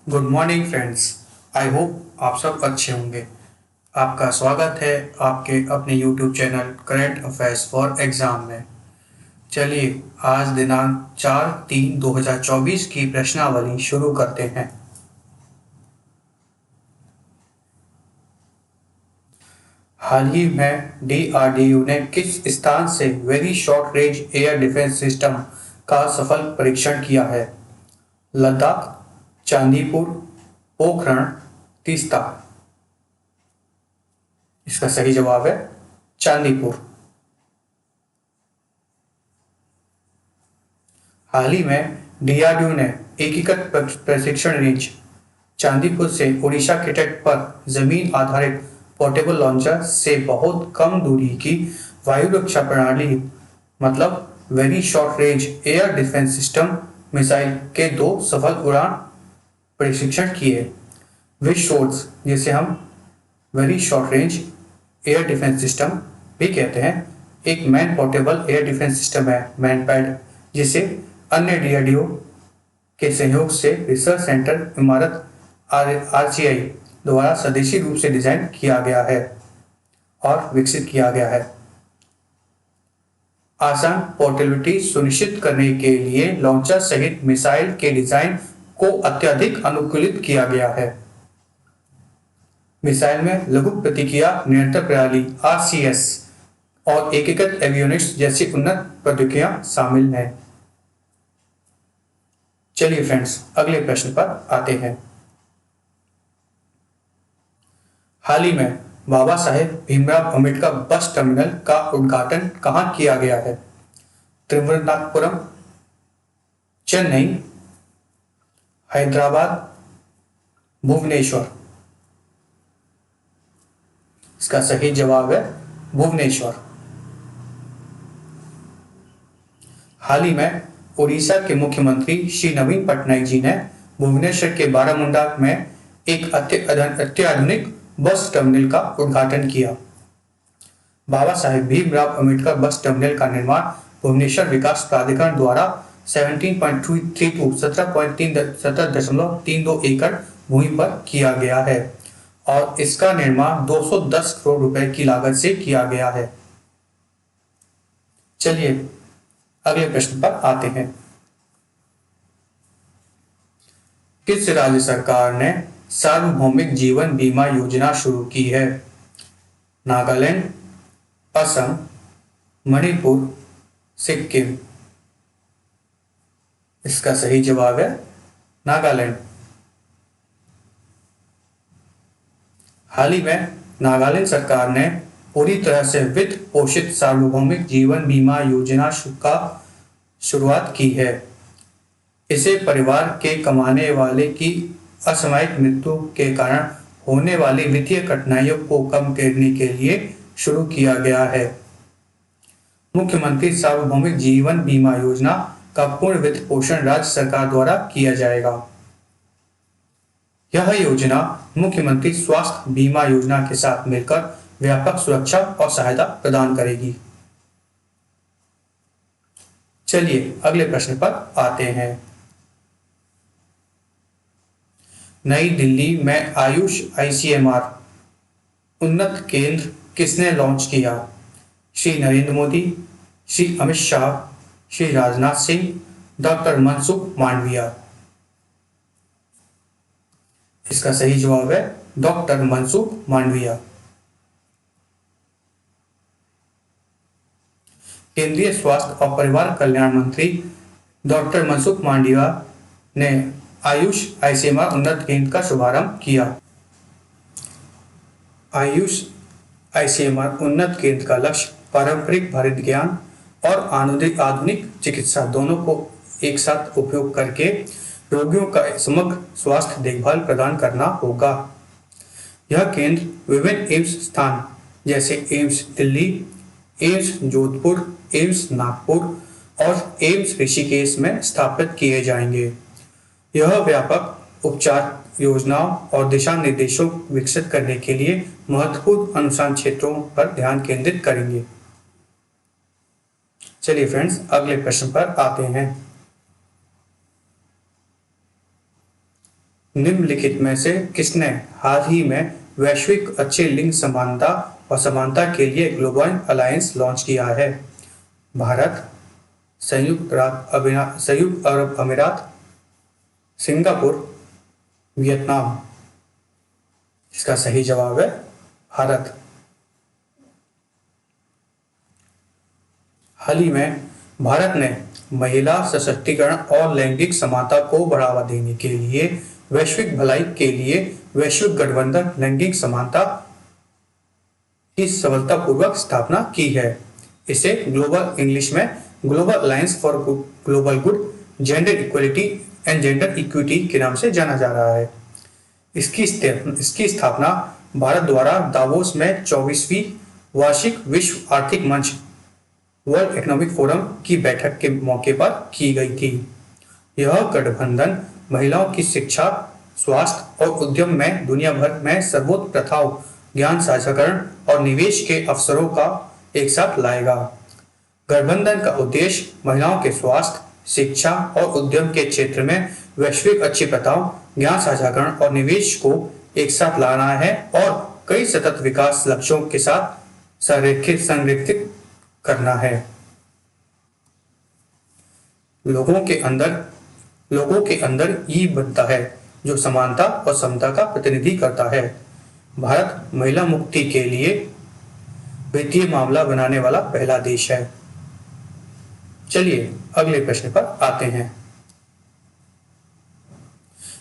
Good morning friends. I hope आप सब अच्छे होंगे। आपका स्वागत है आपके अपने YouTube channel current affairs for exam में। चलिए आज दिनांक 4/3/2024 की प्रश्नावली शुरू करते हैं। हाल ही में डीआरडीओ ने किस स्थान से very short range air defence system का सफल परीक्षण किया है? लद्दाख, चांदीपुर, पोखरण, तीस्ता। इसका सही जवाब है चांदीपुर। हाल ही में डीआरडीओ ने एकीकृत प्रशिक्षण रेंज चांदीपुर से उड़ीसा के तट पर जमीन आधारित पोर्टेबल लॉन्चर से बहुत कम दूरी की वायु रक्षा प्रणाली मतलब very short range air defence system missile के 2 सफल उड़ान प्रशिक्षण किए। विशोर्स जिसे हम very short range air defence system भी कहते हैं, एक man portable air defence system है, मैनपैड, जिसे अन्य डीआरडीओ के सहयोग से रिसर्च सेंटर इमारत आरसीआई द्वारा स्वदेशी रूप से डिजाइन किया गया है और विकसित किया गया है। आसान पोर्टेबिलिटी सुनिश्चित करने के लिए लॉन्चर सहित मिसाइल के डिजाइन को अत्यधिक अनुकूलित किया गया है। मिसाइल में लघु प्रतिक्रिया नियंत्रण प्रणाली आरसीएस और एकीकृत एवियोनिक्स जैसी उन्नत प्रौद्योगिकियां शामिल हैं। चलिए फ्रेंड्स अगले प्रश्न पर आते हैं। हाल ही में बाबा साहेब भीमराव अम्बेडकर बस टर्मिनल का उद्घाटन कहां किया गया है? त्रिवनंतपुरम, चेन्नई, हैदराबाद, भुवनेश्वर। इसका सही जवाब है भुवनेश्वर। हाल ही में उड़ीसा के मुख्यमंत्री श्री नवीन पटनायक जी ने भुवनेश्वर के बारामुंडा में एक अत्याधुनिक बस टर्मिनल का उद्घाटन किया। बाबा साहेब भीमराव अम्बेडकर बस टर्मिनल का निर्माण भुवनेश्वर विकास प्राधिकरण द्वारा 17.32 एकड़ भूमि पर किया गया है और इसका निर्माण 210 करोड़ रुपए की लागत से किया गया है। चलिए अगले प्रश्न पर आते हैं। किस राज्य सरकार ने सार्वभौमिक जीवन बीमा योजना शुरू की है? नागालैंड, असम, मणिपुर, सिक्किम। इसका सही जवाब है नागालैंड। हाल ही में नागालैंड सरकार ने पूरी तरह से वित्त पोषित सार्वभौमिक जीवन बीमा योजना का शुरुआत की है। इसे परिवार के कमाने वाले की असामयिक मृत्यु के कारण होने वाली वित्तीय कठिनाइयों को कम करने के लिए शुरू किया गया है। मुख्यमंत्री सार्वभौमिक जीवन बीमा योजना का पूर्ण वित्त पोषण राज्य सरकार द्वारा किया जाएगा। यह योजना मुख्यमंत्री स्वास्थ्य बीमा योजना के साथ मिलकर व्यापक सुरक्षा और सहायता प्रदान करेगी। चलिए अगले प्रश्न पर आते हैं। नई दिल्ली में आयुष आईसीएमआर उन्नत केंद्र किसने लॉन्च किया? श्री नरेंद्र मोदी, श्री अमित शाह, श्री राजनाथ सिंह, डॉक्टर मनसुख मांडविया। इसका सही जवाब है डॉक्टर मनसुख मांडविया। केंद्रीय स्वास्थ्य और परिवार कल्याण मंत्री डॉक्टर मनसुख मांडविया ने आयुष आईसीएमआर उन्नत केंद्र का शुभारंभ किया। आयुष आईसीएमआर उन्नत केंद्र का लक्ष्य पारंपरिक भारतीय ज्ञान और आधुनिक चिकित्सा दोनों को एक साथ उपयोग करके रोगियों का समग्र स्वास्थ्य देखभाल प्रदान करना होगा। यह केंद्र विभिन्न एम्स स्थान जैसे AIIMS Delhi, AIIMS Jodhpur, AIIMS Nagpur और एम्स ऋषिकेश में स्थापित किए जाएंगे। यह व्यापक उपचार योजनाओं और दिशा निर्देशों विकसित करने के लिए महत्वपूर्ण अनुसंधान क्षेत्रों पर ध्यान केंद्रित करेंगे। चलिए फ्रेंड्स अगले प्रश्न पर आते हैं। निम्नलिखित में से किसने हाल ही में वैश्विक अच्छे लिंग समानता और समानता के लिए ग्लोबल अलायंस लॉन्च किया है? भारत, संयुक्त अरब अमीरात, सिंगापुर, वियतनाम। इसका सही जवाब है भारत। हाल ही में भारत ने महिला सशक्तिकरण और लैंगिक समानता को बढ़ावा देने के लिए वैश्विक भलाई के लिए वैश्विक गठबंधन लैंगिक समानता की सफलतापूर्वक स्थापना की है। इसे ग्लोबल इंग्लिश में global alliance for global good, gender equality and gender equity के नाम से जाना जा रहा है। इसकी स्थापना भारत द्वारा दावोस में 24वीं वार्षिक विश्व आर्थिक मंच वर्ल्ड इकोनॉमिक फोरम की बैठक के मौके पर की गई थी। यह गठबंधन महिलाओं की शिक्षा, स्वास्थ्य और उद्यम में दुनिया भर में सर्वोच्च प्रथाओं, ज्ञान साझाकरण और निवेश के अवसरों का एक साथ लाएगा। गठबंधन का उद्देश्य महिलाओं के स्वास्थ्य, शिक्षा और उद्यम के क्षेत्र में वैश्विक अच्छी प्रथाओं, ज्ञान साझाकरण और निवेश को एक साथ लाना है और कई सतत विकास लक्ष्यों के साथ संरेखित करना है। लोगों के अंदर ये बनता है जो समानता और समता का प्रतिनिधि करता है। भारत महिला मुक्ति के लिए वित्तीय मामला बनाने वाला पहला देश है। चलिए अगले प्रश्न पर आते हैं।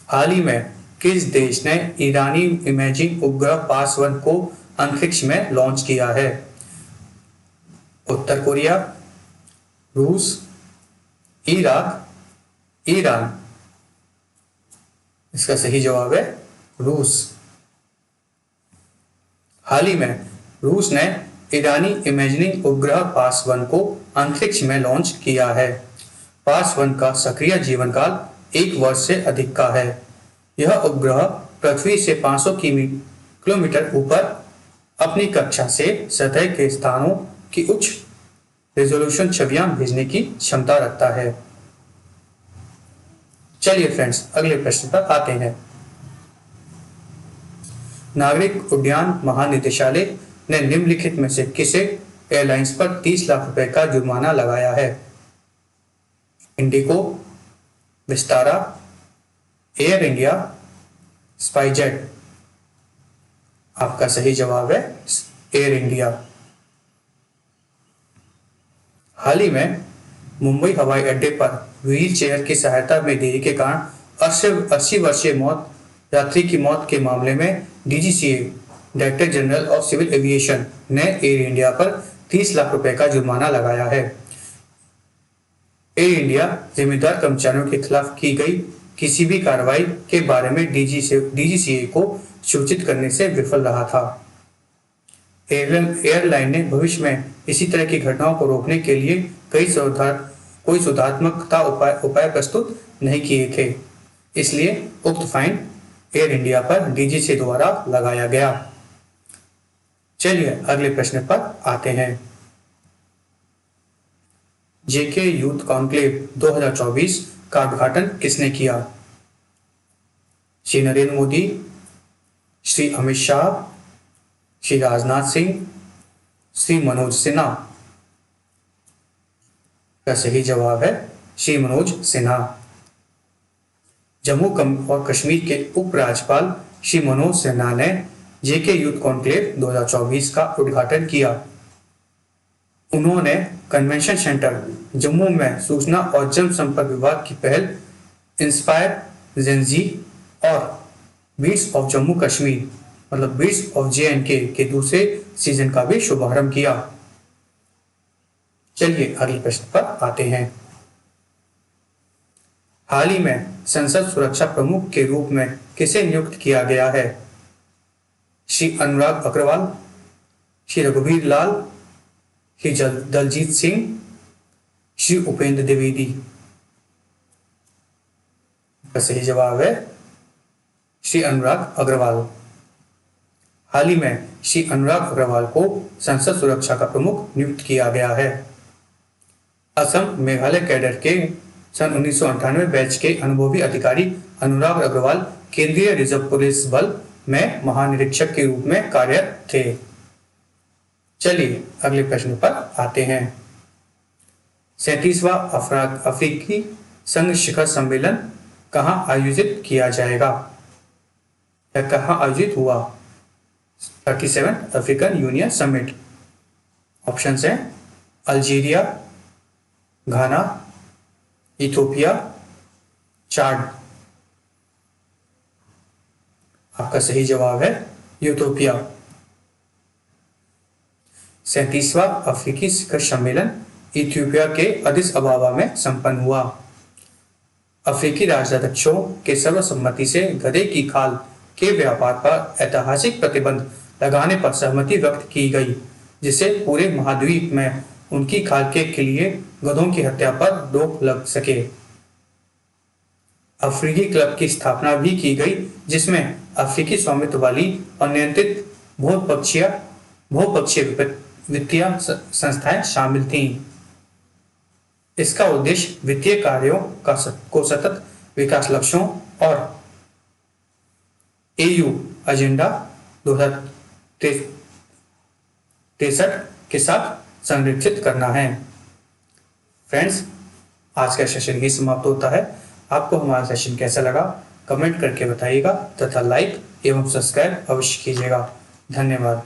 हाल ही में किस देश ने ईरानी इमेजिंग उपग्रह पास-1 को अंतरिक्ष में लॉन्च किया है? उत्तर कोरिया, रूस, इराक, ईरान। इसका सही जवाब है रूस। हाल ही में रूस ने ईरानी इमेजिंग उपग्रह पास-1 को अंतरिक्ष में लॉन्च किया है। पास-1 का सक्रिय जीवन काल 1 वर्ष से अधिक का है। यह उपग्रह पृथ्वी से 500 किलोमीटर ऊपर अपनी कक्षा से सतह के स्थानों की उच्च रेजोल्यूशन छवियां भेजने की क्षमता रखता है। चलिए फ्रेंड्स अगले प्रश्न पर आते हैं। नागरिक उड्डयन महानिदेशालय ने निम्नलिखित में से किसे एयरलाइंस पर 30 लाख रुपए का जुर्माना लगाया है? Indigo, Vistara, air India, SpiceJet. आपका सही जवाब है एयर इंडिया। हाल ही में मुंबई हवाई अड्डे पर व्हील चेयर की सहायता में देरी के कारण 80 वर्षीय यात्री की मौत के मामले में DGCA director general of civil aviation ने एयर इंडिया पर 30 लाख रुपए का जुर्माना लगाया है। एयर इंडिया जिम्मेदार कर्मचारियों के खिलाफ की गई किसी भी कार्रवाई के बारे में डीजीसीए को सूचित करने से विफल रहा था। एयरलाइन ने भविष्य में इसी तरह की घटनाओं को रोकने के लिए कोई सुधारात्मक उपाय प्रस्तुत नहीं किए थे, इसलिए उक्त फाइन एयर इंडिया पर डीजीसीए द्वारा लगाया गया। चलिए अगले प्रश्न पर आते हैं। जेके यूथ कॉन्क्लेव 2024 का उद्घाटन किसने किया? श्री नरेंद्र मोदी, श्री अमित शाह, श्री राजनाथ सिंह, श्री मनोज सिन्हा। का सही जवाब है श्री मनोज सिन्हा। जम्मू और कश्मीर के उपराज्यपाल श्री मनोज सिन्हा ने जेके यूथ कॉन्क्लेव 2024 का उद्घाटन किया। उन्होंने कन्वेंशन सेंटर जम्मू में सूचना और जनसंपर्क विभाग की पहल इंस्पायर जेनजी और बीट्स ऑफ जम्मू कश्मीर मतलब बीट्स ऑफ JNK के दूसरे सीजन का भी शुभारंभ किया। चलिए अगले प्रश्न पर आते हैं। हाल ही में संसद सुरक्षा प्रमुख के रूप में किसे नियुक्त किया गया है? श्री अनुराग अग्रवाल, श्री रघुवीर लाल, श्री दलजीत सिंह, श्री उपेंद्र द्विवेदी। का सही जवाब है श्री अनुराग अग्रवाल। हाल ही में श्री अनुराग अग्रवाल को संसद सुरक्षा का प्रमुख नियुक्त किया गया है। असम मेघालय कैडर के सन 1998 बैच के अनुभवी अधिकारी अनुराग अग्रवाल केंद्रीय रिजर्व पुलिस बल में महानिरीक्षक के रूप में कार्यरत थे। चलिए अगले प्रश्न पर आते हैं। 37वां अफ्रीकी संघ शिखर सम्मेलन कहाँ आयोजित किया जाएगा या कहाँ आयोजित हुआ? 37 अफ्रीकन यूनियन समिट। ऑप्शंस हैं अल्जीरिया, घाना, इथियोपिया, चाड। आपका सही जवाब है इथियोपिया। 37वां अफ्रीकी शिखर सम्मेलन इथियोपिया के अदिस अबाबा में संपन्न हुआ। अफ्रीकी राष्ट्राध्यक्षों के सर्वसम्मति से गधे की खाल के व्यापार पर ऐतिहासिक प्रतिबंध लगाने पर सहमति व्यक्त की गई, जिससे पूरे महाद्वीप में उनकी खाल के लिए गधों की हत्या पर रोक लग सके। अफ्रीकी क्लब की स्थापना भी की गई, जिसमें अफ्रीकी स्वामित्व वाली और नियंत्रित बहुपक्षीय वित्तीय संस्थाएं शामिल थीं। इसका उद्देश्य वित्तीय कार्यों को सतत विकास लक्ष्यों और एयू एजेंडा 2063 के साथ संरक्षित करना है। फ्रेंड्स, आज का सेशन ही समाप्त होता है। आपको हमारा सेशन कैसा लगा कमेंट करके बताइएगा तथा लाइक एवं सब्सक्राइब अवश्य कीजिएगा। धन्यवाद।